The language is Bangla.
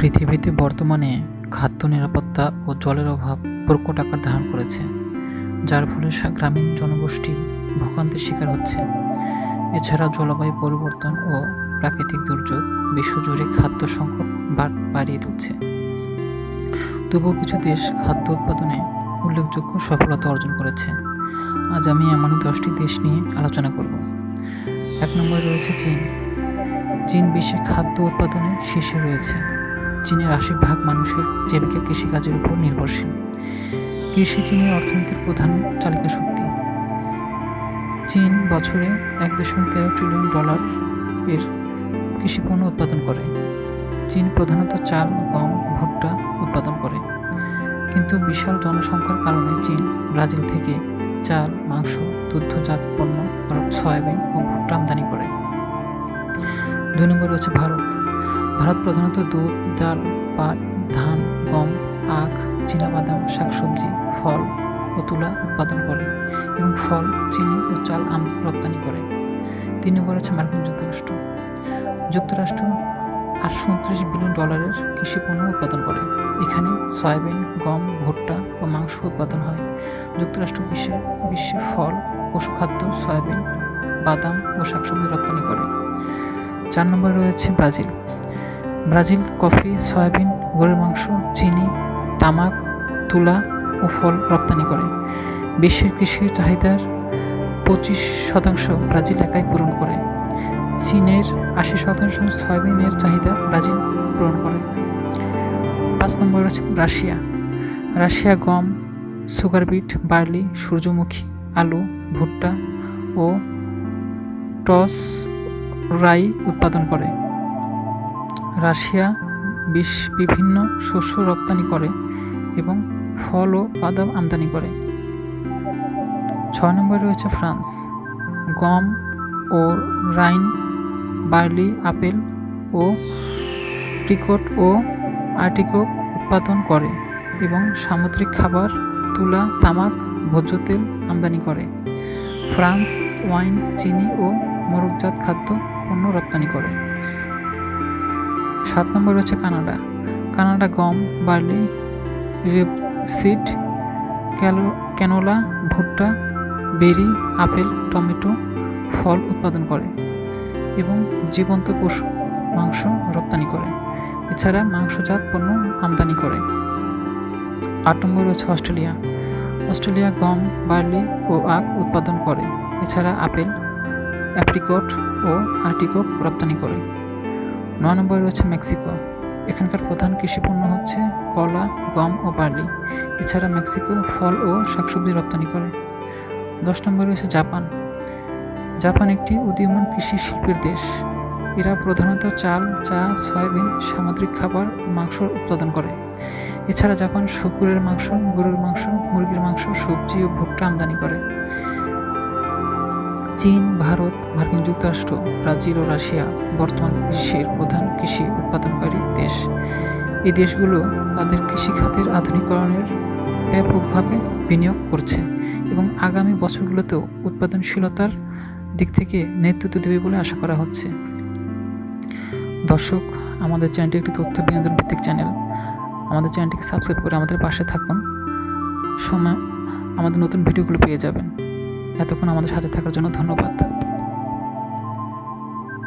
পৃথিবীতে বর্তমানে খাদ্য নিরাপত্তা ও জলের অভাব প্রকট আকার ধারণ করেছে, যার ফলে গ্রামীণ জনগোষ্ঠী ভোগান্তির শিকার হচ্ছে। এছাড়া জলবায়ু পরিবর্তন ও প্রাকৃতিক দুর্যোগ বিশ্বজুড়ে খাদ্য সংকট বাড়িয়ে তুলছে। তবুও কিছু দেশ খাদ্য উৎপাদনে উল্লেখযোগ্য সফলতা অর্জন করেছে। আজ আমি এমনই 10টি দেশ নিয়ে আলোচনা করব। 1 নম্বরে রয়েছে চীন। চীন বিশ্বে খাদ্য উৎপাদনে শীর্ষে রয়েছে। চীনের 80% মানুষের জীবিকা কৃষিকাজের উপর নির্ভরশীল। কৃষি চীনের অর্থনীতির প্রধান চালিকা শক্তি। চীন বছরে $1.13 ট্রিলিয়ন এর কৃষিপণ্য উৎপাদন করে। চীন প্রধানত চাল, গম, ভুট্টা উৎপাদন করে, কিন্তু বিশাল জনসংখ্যার কারণে চীন ব্রাজিল থেকে চাল, মাংস, দুগ্ধজাত পণ্য, সয়াবিন ও ভুট্টা আমদানি করে। 2 নম্বরে রয়েছে ভারত। ভারত প্রধানত দুধ, ডাল, পাট, ধান, গম, আখ, চীনাবাদাম, শাকসবজি, ফল ও তুলা উৎপাদন করে এবং ফল, চিনি ও চাল রপ্তানি করে। 3 নম্বরে আছে মার্কিন যুক্তরাষ্ট্র। যুক্তরাষ্ট্র $829 বিলিয়ন কৃষি পণ্য উৎপাদন করে। এখানে সয়াবিন, গম, ভুট্টা ও মাংস উৎপাদন হয়। যুক্তরাষ্ট্র বিশ্বে ফল, পশুখাদ্য, সয়াবিন, বাদাম ও শাকসবজি রপ্তানি করে। 4 নম্বরে রয়েছে ব্রাজিল। ব্রাজিল কফি, সয়াবিন, গরুর মাংস, চিনি, তামাক, তুলা ও ফল রপ্তানি করে। বিশ্বের কৃষির চাহিদার 25% ব্রাজিল একাই পূরণ করে। চীনের 80% সয়াবিনের চাহিদা ব্রাজিল পূরণ করে। 5 নম্বরে রয়েছে রাশিয়া। রাশিয়া গম, সুগার বিট, বার্লি, সূর্যমুখী, আলু, ভুট্টা ও টস রাই উৎপাদন করে। রাশিয়া বিভিন্ন শস্য রপ্তানি করে এবং ফল ও বাদাম আমদানি করে। 6 নম্বরে রয়েছে ফ্রান্স। গম ও রাইন, বার্লি, আপেল ও প্রিকট ও আর্টিকক উৎপাদন করে এবং সামুদ্রিক খাবার, তুলা, তামাক, ভোজ্য তেল আমদানি করে। ফ্রান্স ওয়াইন, চিনি ও মোড়কজাত খাদ্য পণ্য রপ্তানি করে। 7 নম্বর রয়েছে কানাডা। কানাডা গম, বার্লি, রেপসিড, ক্যানোলা, ভুট্টা, বেরি, আপেল, টমেটো, ফল উৎপাদন করে এবং জীবন্ত পশু মাংস রপ্তানি করে। এছাড়া মাংসজাত পণ্য আমদানি করে। 8 নম্বর রয়েছে অস্ট্রেলিয়া। অস্ট্রেলিয়া গম, বার্লি ও আখ উৎপাদন করে। এছাড়া আপেল, অ্যাপ্রিকট ও আর্টিকক রপ্তানি করে। 9 নম্বরে রয়েছে মেক্সিকো। এখানকার প্রধান কৃষিপণ্য হচ্ছে কলা, গম ও বার্লি। এছাড়া মেক্সিকো ফল ও শাকসবজি রপ্তানি করে। 10 নম্বরে রয়েছে জাপান। জাপান একটি উদীয়মান কৃষি শিল্পের দেশ। এরা প্রধানত চাল, চা, সয়াবিন, সামুদ্রিক খাবার ও মাংস উৎপাদন করে। এছাড়া জাপান শুকুরের মাংস, গরুর মাংস, মুরগির মাংস, সবজি ও ভুট্টা আমদানি করে। চীন, ভারত, মার্কিন যুক্তরাষ্ট্র, ব্রাজিল ও রাশিয়া বর্তমান বিশ্বের প্রধান কৃষি উৎপাদনকারী দেশ। এই দেশগুলো তাদের কৃষিখাতের আধুনিকরণের ব্যাপকভাবে বিনিয়োগ করছে এবং আগামী বছরগুলোতেও উৎপাদনশীলতার দিক থেকে নেতৃত্ব দেবে বলে আশা করা হচ্ছে। দর্শক, আমাদের চ্যানেলটি একটি তথ্য বিনোদন ভিত্তিক চ্যানেল। আমাদের চ্যানেলটিকে সাবস্ক্রাইব করে আমাদের পাশে থাকুন। আমাদের নতুন ভিডিওগুলো পেয়ে যাবেন। এতক্ষণ আমাদের সাথে থাকার জন্য ধন্যবাদ।